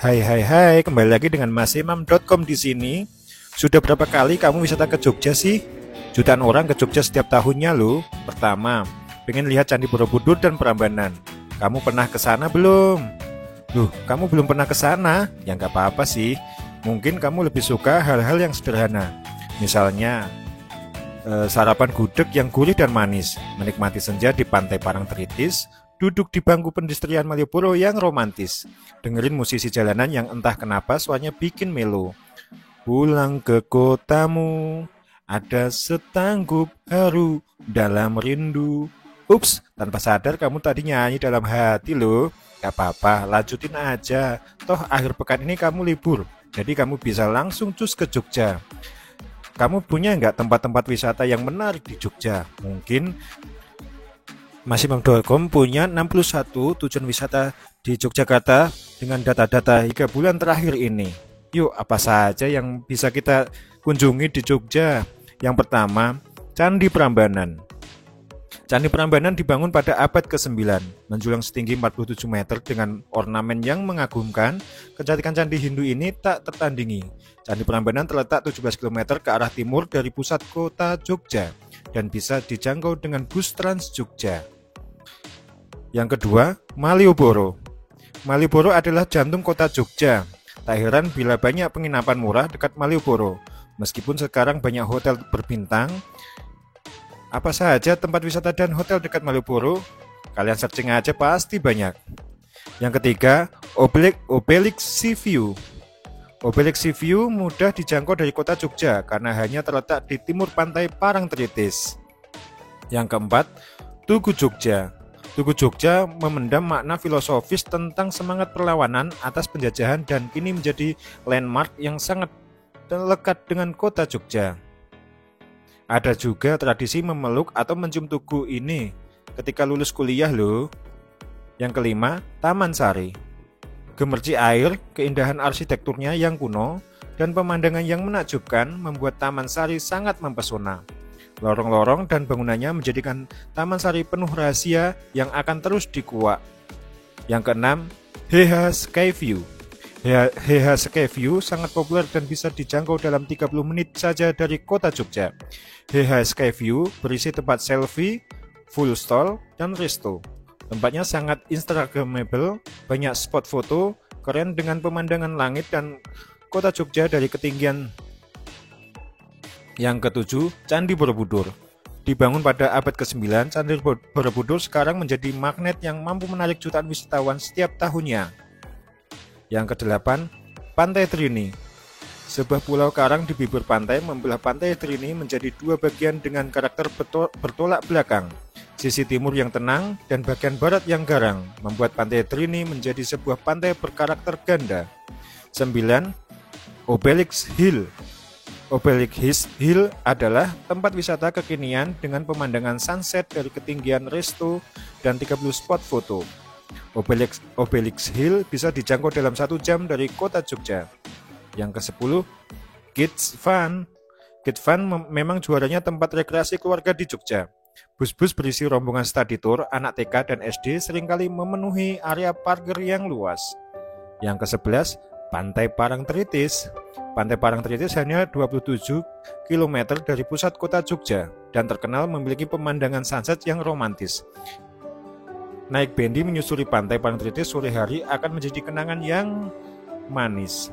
Hai hai hai, kembali lagi dengan masimam.com di sini. Sudah berapa kali kamu wisata ke Jogja sih? Jutaan orang ke Jogja setiap tahunnya loh. Pertama, pengen lihat Candi Borobudur dan Prambanan. Kamu pernah ke sana belum? Loh, kamu belum pernah ke sana? Ya nggak apa-apa sih. Mungkin kamu lebih suka hal-hal yang sederhana. Misalnya, sarapan gudeg yang gurih dan manis, menikmati senja di pantai Parangtritis, duduk di bangku pendestrian Malioboro yang romantis, dengerin musisi jalanan yang entah kenapa suaranya bikin melo. Pulang ke kotamu, ada setanggup haru dalam rindu. Ups, tanpa sadar kamu tadi nyanyi dalam hati loh. Gak apa-apa, lanjutin aja. Toh akhir pekan ini kamu libur, jadi kamu bisa langsung cus ke Jogja. Kamu punya nggak tempat-tempat wisata yang menarik di Jogja? Mungkin masimam.com punya 61 tujuan wisata di Yogyakarta dengan data-data 3 bulan terakhir ini. Yuk, apa saja yang bisa kita kunjungi di Jogja? Yang pertama, Candi Prambanan. Candi Prambanan dibangun pada abad ke-9, menjulang setinggi 47 meter dengan ornamen yang mengagumkan. Kecantikan candi Hindu ini tak tertandingi. Candi Prambanan terletak 17 km ke arah timur dari pusat kota Jogja dan bisa dijangkau dengan bus Trans Jogja. Yang kedua, Malioboro. Malioboro adalah jantung kota Jogja. Tak heran bila banyak penginapan murah dekat Malioboro. Meskipun sekarang banyak hotel berbintang, apa saja tempat wisata dan hotel dekat Malioboro? Kalian searching aja pasti banyak. Yang ketiga, Obelix Sea View. Obelix Sea View mudah dijangkau dari kota Jogja karena hanya terletak di timur pantai Parangtritis. Yang keempat, Tugu Jogja. Tugu Jogja memendam makna filosofis tentang semangat perlawanan atas penjajahan dan kini menjadi landmark yang sangat lekat dengan kota Jogja. Ada juga tradisi memeluk atau mencium tugu ini ketika lulus kuliah loh. Yang kelima, Taman Sari. Gemerci air, keindahan arsitekturnya yang kuno, dan pemandangan yang menakjubkan membuat Taman Sari sangat mempesona. Lorong-lorong dan bangunannya menjadikan Taman Sari penuh rahasia yang akan terus dikuak. Yang keenam, HH Skyview. HH Skyview sangat populer dan bisa dijangkau dalam 30 menit saja dari kota Jogja. HH Skyview berisi tempat selfie, full stall, dan resto. Tempatnya sangat instagramable, banyak spot foto, keren dengan pemandangan langit dan kota Jogja dari ketinggian. Yang ketujuh, Candi Borobudur. Dibangun pada abad ke-9, Candi Borobudur sekarang menjadi magnet yang mampu menarik jutaan wisatawan setiap tahunnya. Yang kedelapan, Pantai Trini. Sebuah pulau karang di bibir pantai membelah Pantai Trini menjadi dua bagian dengan karakter bertolak belakang. Sisi timur yang tenang dan bagian barat yang garang membuat Pantai Trini menjadi sebuah pantai berkarakter ganda. 9. Obelix Hill. Obelix Hill adalah tempat wisata kekinian dengan pemandangan sunset dari ketinggian resto dan 30 spot foto. Obelix Hill bisa dijangkau dalam 1 jam dari kota Jogja. Yang ke-10, Kids Fun. Kids Fun memang juaranya tempat rekreasi keluarga di Jogja. Bus-bus berisi rombongan study tour, anak TK dan SD seringkali memenuhi area parkir yang luas. Yang ke-11, Pantai Parangtritis. Pantai Parangtritis hanya 27 km dari pusat kota Jogja dan terkenal memiliki pemandangan sunset yang romantis. Naik bendi menyusuri Pantai Parangtritis sore hari akan menjadi kenangan yang manis.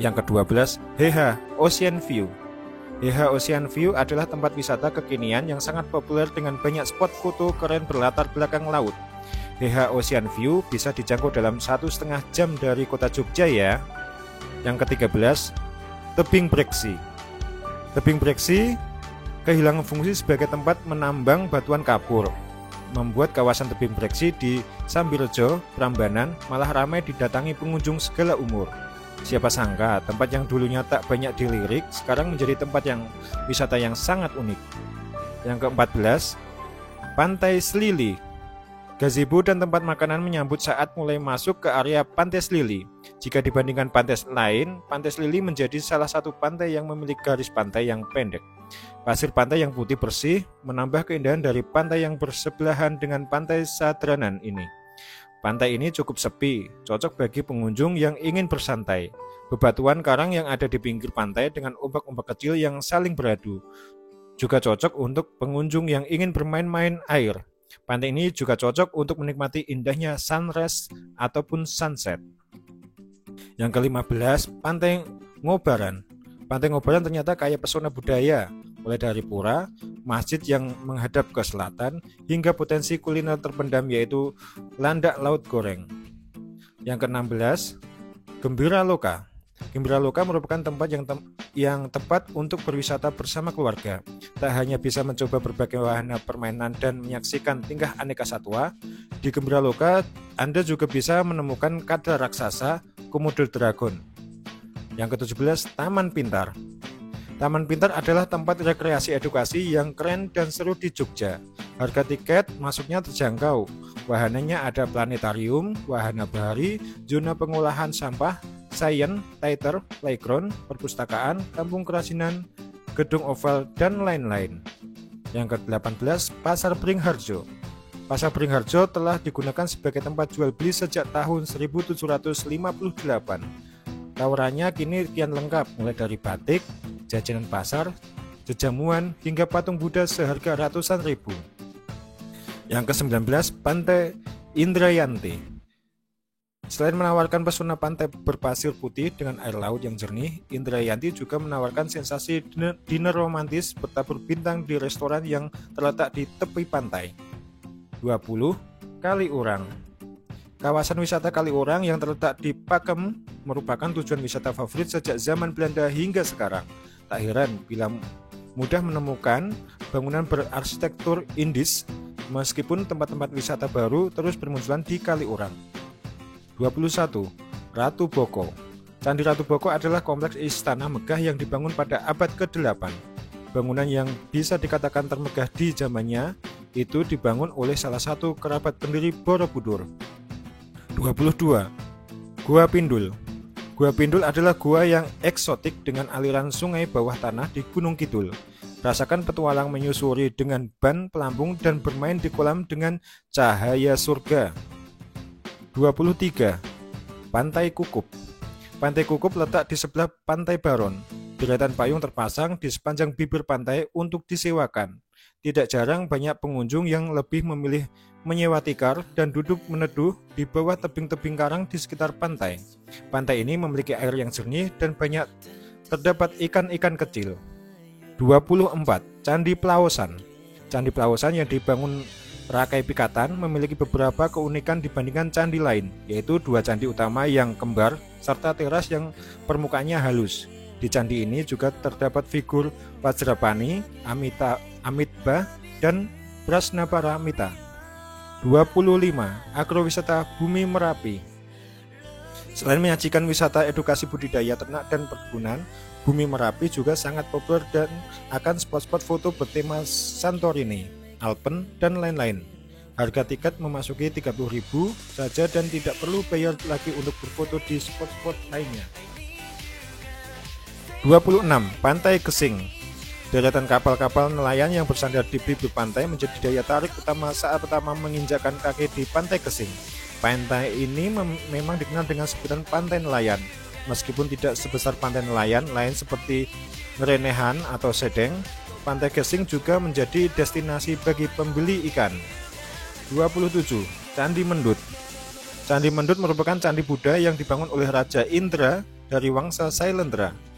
Yang ke-12, HH Ocean View. HH Ocean View adalah tempat wisata kekinian yang sangat populer dengan banyak spot foto keren berlatar belakang laut. HH Ocean View bisa dijangkau dalam 1,5 jam dari kota Jogja ya. Yang ke-13, Tebing Breksi. Tebing Breksi kehilangan fungsi sebagai tempat menambang batuan kapur, membuat kawasan Tebing Breksi di Sambirejo, Prambanan malah ramai didatangi pengunjung segala umur. Siapa sangka tempat yang dulunya tak banyak dilirik sekarang menjadi tempat yang wisata yang sangat unik. Yang ke-14, Pantai Selili. Gazebo dan tempat makanan menyambut saat mulai masuk ke area Pantai Selili. Jika dibandingkan pantai lain, Pantai Selili menjadi salah satu pantai yang memiliki garis pantai yang pendek. Pasir pantai yang putih bersih menambah keindahan dari pantai yang bersebelahan dengan Pantai Sadranan ini. Pantai ini cukup sepi, cocok bagi pengunjung yang ingin bersantai. Bebatuan karang yang ada di pinggir pantai dengan ombak-ombak kecil yang saling beradu juga cocok untuk pengunjung yang ingin bermain-main air. Pantai ini juga cocok untuk menikmati indahnya sunrise ataupun sunset. Yang ke-15, Pantai Ngobaran. Pantai Ngobaran ternyata kaya pesona budaya, mulai dari pura, masjid yang menghadap ke selatan, hingga potensi kuliner terpendam yaitu landak laut goreng. Yang ke-16, Gembira Loka. Gembira Loka merupakan tempat yang tepat untuk berwisata bersama keluarga. Tak hanya bisa mencoba berbagai wahana permainan dan menyaksikan tingkah aneka satwa, di Gembira Loka Anda juga bisa menemukan kada raksasa, Komodo dragon. Yang ke-17, Taman Pintar. Taman Pintar adalah tempat rekreasi edukasi yang keren dan seru di Jogja. Harga tiket masuknya terjangkau. Wahananya ada planetarium, wahana bahari, zona pengolahan sampah, science, theater, playground, perpustakaan, kampung kerajinan, gedung oval, dan lain-lain. Yang ke-18, Pasar Beringharjo. Pasar Beringharjo telah digunakan sebagai tempat jual beli sejak tahun 1758. Tawarannya kini kian lengkap, mulai dari batik, jajanan pasar, jajamuan, hingga patung Buddha seharga ratusan ribu. Yang ke-19, Pantai Indrayanti. Selain menawarkan pesona pantai berpasir putih dengan air laut yang jernih, Indrayanti juga menawarkan sensasi dinner romantis bertabur bintang di restoran yang terletak di tepi pantai. 20. Kaliurang. Kawasan wisata Kaliurang yang terletak di Pakem merupakan tujuan wisata favorit sejak zaman Belanda hingga sekarang. Tak heran bila mudah menemukan bangunan berarsitektur Indis, meskipun tempat-tempat wisata baru terus bermunculan di Kaliurang. 21. Ratu Boko. Candi Ratu Boko adalah kompleks istana megah yang dibangun pada abad ke-8. Bangunan yang bisa dikatakan termegah di zamannya itu dibangun oleh salah satu kerabat pendiri Borobudur. 22. Gua Pindul. Gua Pindul adalah gua yang eksotik dengan aliran sungai bawah tanah di Gunung Kidul. Rasakan petualang menyusuri dengan ban pelampung dan bermain di kolam dengan cahaya surga. 23. Pantai Kukup. Pantai Kukup letak di sebelah Pantai Baron. Deretan payung terpasang di sepanjang bibir pantai untuk disewakan. Tidak jarang banyak pengunjung yang lebih memilih menyewa tikar dan duduk meneduh di bawah tebing-tebing karang di sekitar pantai. Pantai ini memiliki air yang jernih dan banyak terdapat ikan-ikan kecil. 24. Candi Plaosan. Candi Plaosan yang dibangun Rakai Pikatan memiliki beberapa keunikan dibandingkan candi lain, yaitu dua candi utama yang kembar serta teras yang permukaannya halus. Di candi ini juga terdapat figur Vajrapani, Amitabha, dan Prasnaparamita. 25. Agrowisata Bumi Merapi. Selain menyajikan wisata edukasi budidaya ternak dan perkebunan, Bumi Merapi juga sangat populer dan akan spot-spot foto bertema Santorini, Alpen, dan lain-lain. Harga tiket memasuki 30.000 saja dan tidak perlu bayar lagi untuk berfoto di spot-spot lainnya. 26. Pantai Gesing. Deretan kapal-kapal nelayan yang bersandar di bibir pantai menjadi daya tarik utama saat pertama menginjakkan kaki di Pantai Gesing. Pantai ini memang dikenal dengan sebutan pantai nelayan, meskipun tidak sebesar pantai nelayan lain seperti Ngerenehan atau Sedeng. Pantai Gesing juga menjadi destinasi bagi pembeli ikan. 27. Candi Mendut. Candi Mendut merupakan candi Buddha yang dibangun oleh Raja Indra dari Wangsa Sailendra.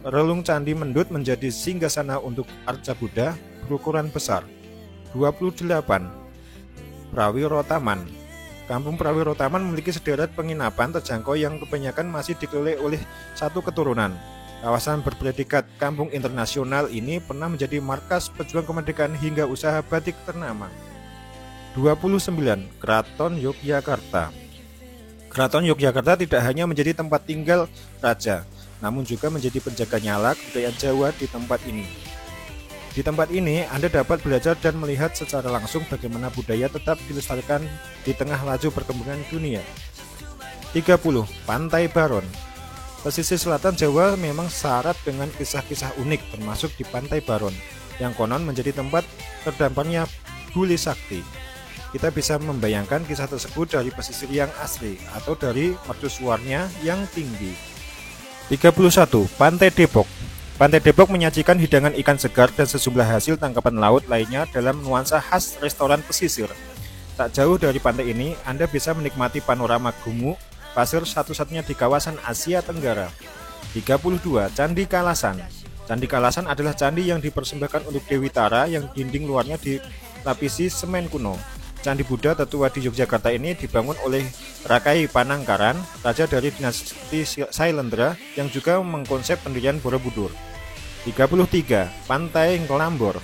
Relung Candi Mendut menjadi singgasana untuk arca Buddha berukuran besar. 28. Prawiro Taman. Kampung Prawiro Taman memiliki sederet penginapan terjangkau yang kebanyakan masih dikelola oleh satu keturunan. Kawasan berpredikat kampung internasional ini pernah menjadi markas pejuang kemerdekaan hingga usaha batik ternama. 29. Keraton Yogyakarta. Keraton Yogyakarta tidak hanya menjadi tempat tinggal raja, namun juga menjadi penjaga nyala kebudayaan Jawa di tempat ini. Di tempat ini, Anda dapat belajar dan melihat secara langsung bagaimana budaya tetap dilestarikan di tengah laju perkembangan dunia. 30. Pantai Baron. Pesisir selatan Jawa memang syarat dengan kisah-kisah unik, termasuk di Pantai Baron, yang konon menjadi tempat terdamparnya Buli Sakti. kita bisa membayangkan kisah tersebut dari pesisir yang asri atau dari mercusuarnya yang tinggi. 31. Pantai Depok. Pantai Depok menyajikan hidangan ikan segar dan sejumlah hasil tangkapan laut lainnya dalam nuansa khas restoran pesisir. Tak jauh dari pantai ini, Anda bisa menikmati panorama gumuk pasir satu-satunya di kawasan Asia Tenggara. 32. Candi Kalasan. Candi Kalasan adalah candi yang dipersembahkan untuk Dewi Tara yang dinding luarnya dilapisi semen kuno. Candi Buddha tertua di Yogyakarta ini dibangun oleh Rakai Panangkaran, raja dari dinasti Sailendra yang juga mengkonsep pendirian Borobudur. 33. Pantai Ngelambor.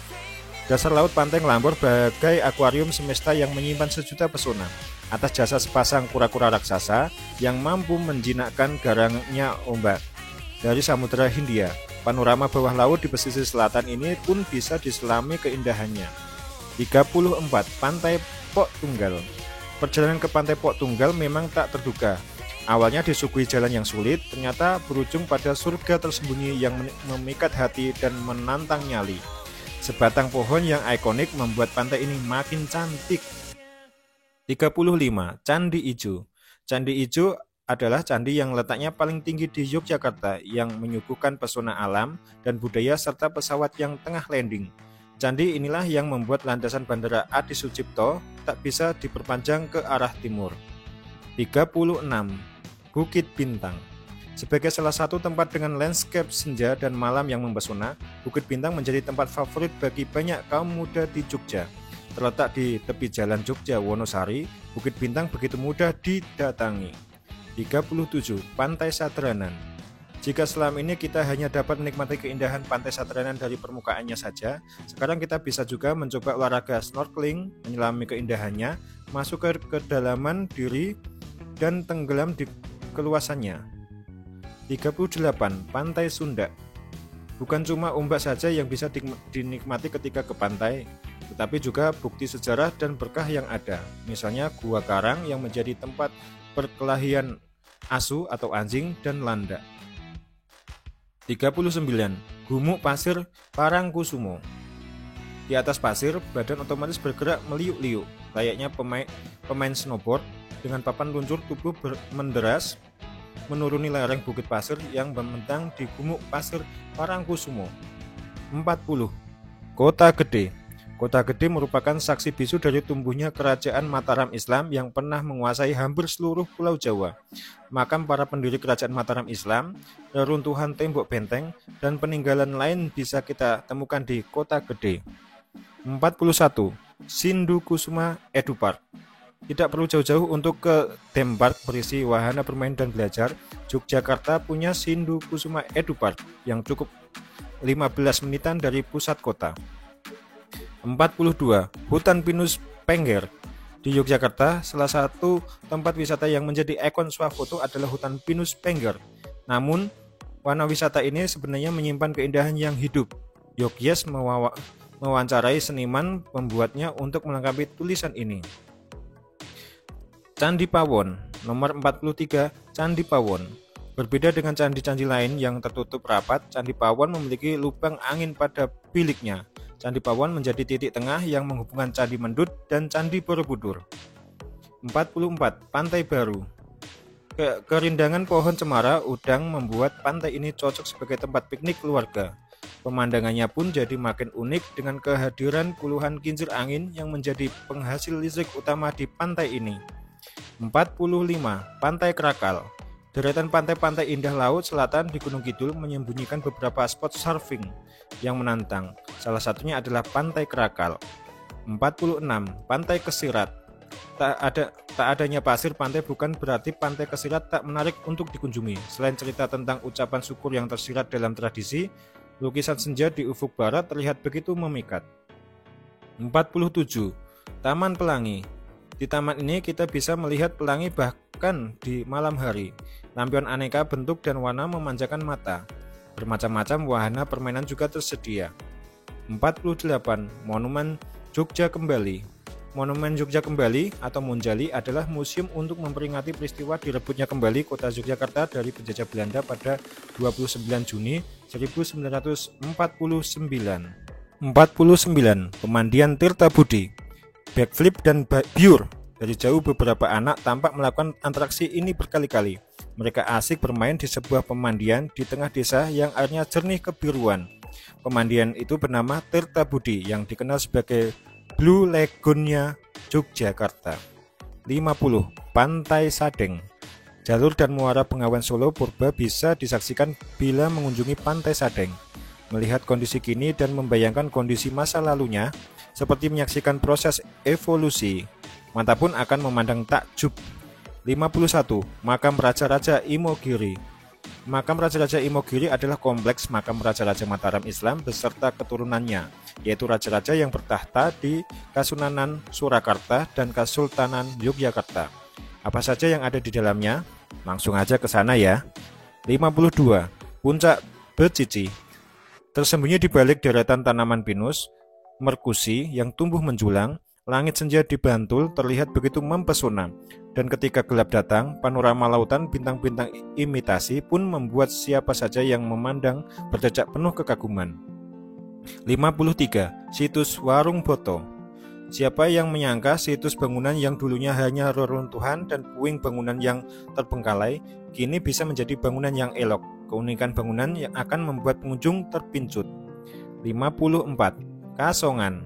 Dasar laut Pantai Ngelambor bagai akuarium semesta yang menyimpan sejuta pesona. Atas jasa sepasang kura-kura raksasa yang mampu menjinakkan garangnya ombak dari Samudra Hindia, panorama bawah laut di pesisir selatan ini pun bisa diselami keindahannya. 34. Pantai Pok Tunggal. Perjalanan ke Pantai Pok Tunggal memang tak terduga. Awalnya disuguhi jalan yang sulit, ternyata berujung pada surga tersembunyi yang memikat hati dan menantang nyali. Sebatang pohon yang ikonik membuat pantai ini makin cantik. 35. Candi Ijo. Candi Ijo adalah candi yang letaknya paling tinggi di Yogyakarta yang menyuguhkan pesona alam dan budaya serta pesawat yang tengah landing. Candi inilah yang membuat landasan Bandara Adi Sucipto tak bisa diperpanjang ke arah timur. 36. Bukit Bintang. Sebagai salah satu tempat dengan landscape senja dan malam yang mempesona, Bukit Bintang menjadi tempat favorit bagi banyak kaum muda di Jogja. Terletak di tepi jalan Jogja Wonosari, Bukit Bintang begitu mudah didatangi. 37. Pantai Sadranan. Jika selama ini kita hanya dapat menikmati keindahan Pantai Sadranan dari permukaannya saja, sekarang kita bisa juga mencoba olahraga snorkeling, menyelami keindahannya, masuk ke kedalaman diri, dan tenggelam di keluasannya. 38. Pantai Sunda. Bukan cuma ombak saja yang bisa dinikmati ketika ke pantai, tetapi juga bukti sejarah dan berkah yang ada. Misalnya Gua Karang yang menjadi tempat perkelahian asu atau anjing dan landak. 39. Gumuk Pasir Parangkusumo. Di atas pasir, badan otomatis bergerak meliuk-liuk, layaknya pemain snowboard dengan papan luncur tubuh menderas menuruni lereng bukit pasir yang membentang di Gumuk Pasir Parangkusumo. 40. Kota Gede. Kota Gede merupakan saksi bisu dari tumbuhnya kerajaan Mataram Islam yang pernah menguasai hampir seluruh Pulau Jawa. Makam para pendiri kerajaan Mataram Islam, reruntuhan tembok benteng, dan peninggalan lain bisa kita temukan di Kota Gede. 41. Sindu Kusuma Edupark. Tidak perlu jauh-jauh untuk ke theme park berisi wahana bermain dan belajar. Yogyakarta punya Sindu Kusuma Edupark yang cukup 15 menitan dari pusat kota. 42. Hutan Pinus Pengger. Di Yogyakarta, salah satu tempat wisata yang menjadi ikon swafoto adalah Hutan Pinus Pengger. Namun, warna wisata ini sebenarnya menyimpan keindahan yang hidup. Yogyes mewawancarai seniman pembuatnya untuk melengkapi tulisan ini. Candi Pawon. Nomor 43. Candi Pawon. Berbeda dengan candi-candi lain yang tertutup rapat, Candi Pawon memiliki lubang angin pada biliknya. Candi Pawon menjadi titik tengah yang menghubungkan Candi Mendut dan Candi Borobudur. 44. Pantai Baru. Kerindangan pohon cemara udang membuat pantai ini cocok sebagai tempat piknik keluarga. Pemandangannya pun jadi makin unik dengan kehadiran puluhan kincir angin yang menjadi penghasil listrik utama di pantai ini. 45. Pantai Krakal. Deretan pantai-pantai indah laut selatan di Gunung Kidul menyembunyikan beberapa spot surfing yang menantang. Salah satunya adalah Pantai Krakal. 46. Pantai Kesirat. Tak adanya pasir pantai bukan berarti Pantai Kesirat tak menarik untuk dikunjungi. Selain cerita tentang ucapan syukur yang tersirat dalam tradisi, lukisan senja di ufuk barat terlihat begitu memikat. 47. Taman Pelangi. Di taman ini kita bisa melihat pelangi bahkan di malam hari. Lampion aneka bentuk dan warna memanjakan mata. Bermacam-macam wahana permainan juga tersedia. 48. Monumen Jogja Kembali. Monumen Jogja Kembali atau Monjali adalah museum untuk memperingati peristiwa direbutnya kembali kota Yogyakarta dari penjajah Belanda pada 29 Juni 1949. 49. Pemandian Tirta Budi. backflip dan biur. Dari jauh beberapa anak tampak melakukan atraksi ini berkali-kali. Mereka asik bermain di sebuah pemandian di tengah desa yang airnya jernih kebiruan. Pemandian itu bernama Tirtabudi yang dikenal sebagai Blue Lagoon-nya Yogyakarta. 50. Pantai Sadeng. Jalur dan muara Bengawan Solo purba bisa disaksikan bila mengunjungi Pantai Sadeng. Melihat kondisi kini dan membayangkan kondisi masa lalunya, seperti menyaksikan proses evolusi, mata pun akan memandang takjub. 51. Makam Raja-Raja Imogiri. Makam Raja-Raja Imogiri adalah kompleks makam Raja-Raja Mataram Islam beserta keturunannya, yaitu raja-raja yang bertahta di Kasunanan Surakarta dan Kesultanan Yogyakarta. Apa saja yang ada di dalamnya? Langsung aja ke sana ya. 52. Puncak Becici. Tersembunyi di balik deretan tanaman pinus, merkusi yang tumbuh menjulang, langit senja di Bantul terlihat begitu mempesona, dan ketika gelap datang, panorama lautan bintang-bintang imitasi pun membuat siapa saja yang memandang berdecak penuh kekaguman. 53. Situs Warung Boto. Siapa yang menyangka situs bangunan yang dulunya hanya reruntuhan dan puing bangunan yang terbengkalai, kini bisa menjadi bangunan yang elok. Keunikan bangunan yang akan membuat pengunjung terpincut. 54. Kasongan.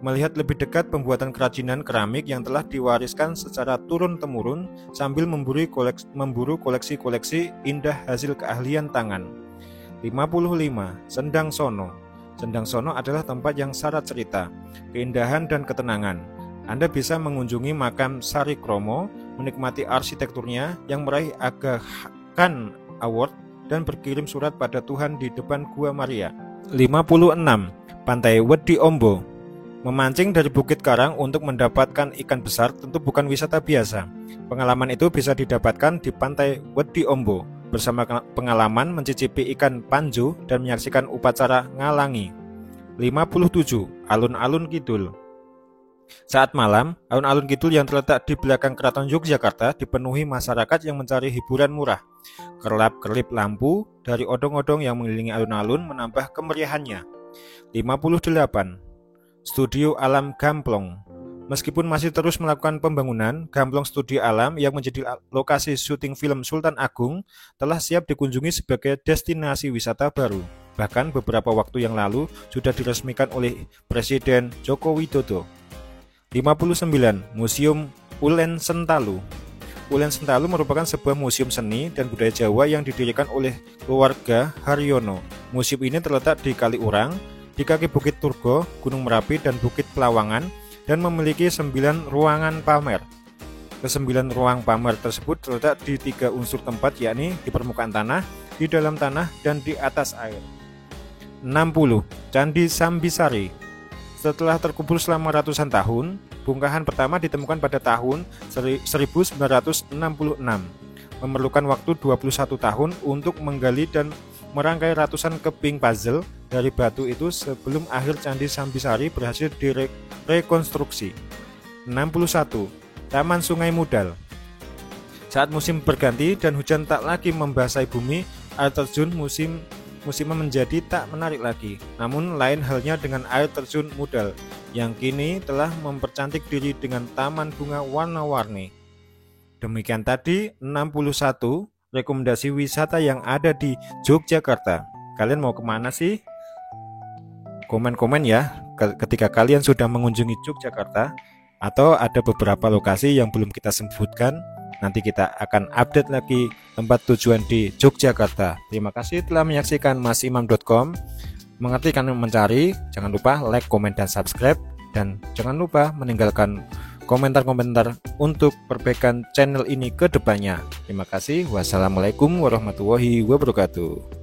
Melihat lebih dekat pembuatan kerajinan keramik yang telah diwariskan secara turun-temurun sambil memburu koleksi-koleksi indah hasil keahlian tangan. 55. Sendang Sono. Sendang Sono adalah tempat yang syarat cerita, keindahan dan ketenangan. Anda bisa mengunjungi makam Sari Kromo, menikmati arsitekturnya yang meraih Aga Khan Award dan berkirim surat pada Tuhan di depan Gua Maria. 56. Pantai Wedi Ombo. Memancing dari Bukit Karang untuk mendapatkan ikan besar tentu bukan wisata biasa. Pengalaman itu bisa didapatkan di Pantai Wedi Ombo bersama pengalaman mencicipi ikan panju dan menyaksikan upacara ngalangi. 57. Alun-alun Kidul. Saat malam, alun-alun Kidul yang terletak di belakang Keraton Yogyakarta dipenuhi masyarakat yang mencari hiburan murah. Kerlap-kerlip lampu dari odong-odong yang mengelilingi alun-alun menambah kemeriahannya. 58. Studio Alam Gamplong. Meskipun masih terus melakukan pembangunan, Gamplong Studio Alam yang menjadi lokasi syuting film Sultan Agung telah siap dikunjungi sebagai destinasi wisata baru. Bahkan beberapa waktu yang lalu sudah diresmikan oleh Presiden Joko Widodo. 59. Museum Ulen Sentalu. Ulen Sentalu merupakan sebuah museum seni dan budaya Jawa yang didirikan oleh keluarga Haryono. Museum ini terletak di Kaliurang, di kaki Bukit Turgo, Gunung Merapi, dan Bukit Pelawangan, dan memiliki 9 ruangan pamer. Ke-9 ruang pamer tersebut terletak di 3 unsur tempat, yakni di permukaan tanah, di dalam tanah, dan di atas air. 60. Candi Sambisari. Setelah terkubur selama ratusan tahun, bongkahan pertama ditemukan pada tahun 1966. Memerlukan waktu 21 tahun untuk menggali dan merangkai ratusan keping puzzle dari batu itu sebelum akhir Candi Sambisari berhasil direkonstruksi. 61. Taman Sungai Mudal. Saat musim berganti dan hujan tak lagi membasahi bumi, air terjun musim menjadi tak menarik lagi. Namun lain halnya dengan air terjun Mudal yang kini telah mempercantik diri dengan taman bunga warna-warni. Demikian tadi 61 rekomendasi wisata yang ada di Yogyakarta. Kalian mau kemana sih? Komen-komen ya ketika kalian sudah mengunjungi Yogyakarta, atau ada beberapa lokasi yang belum kita sebutkan. Nanti kita akan update lagi tempat tujuan di Yogyakarta. Terima kasih telah menyaksikan masimam.com. Mengerti kan mencari, jangan lupa like, komen, dan subscribe. Dan jangan lupa meninggalkan komentar-komentar untuk perbaikan channel ini ke depannya. Terima kasih. Wassalamualaikum warahmatullahi wabarakatuh.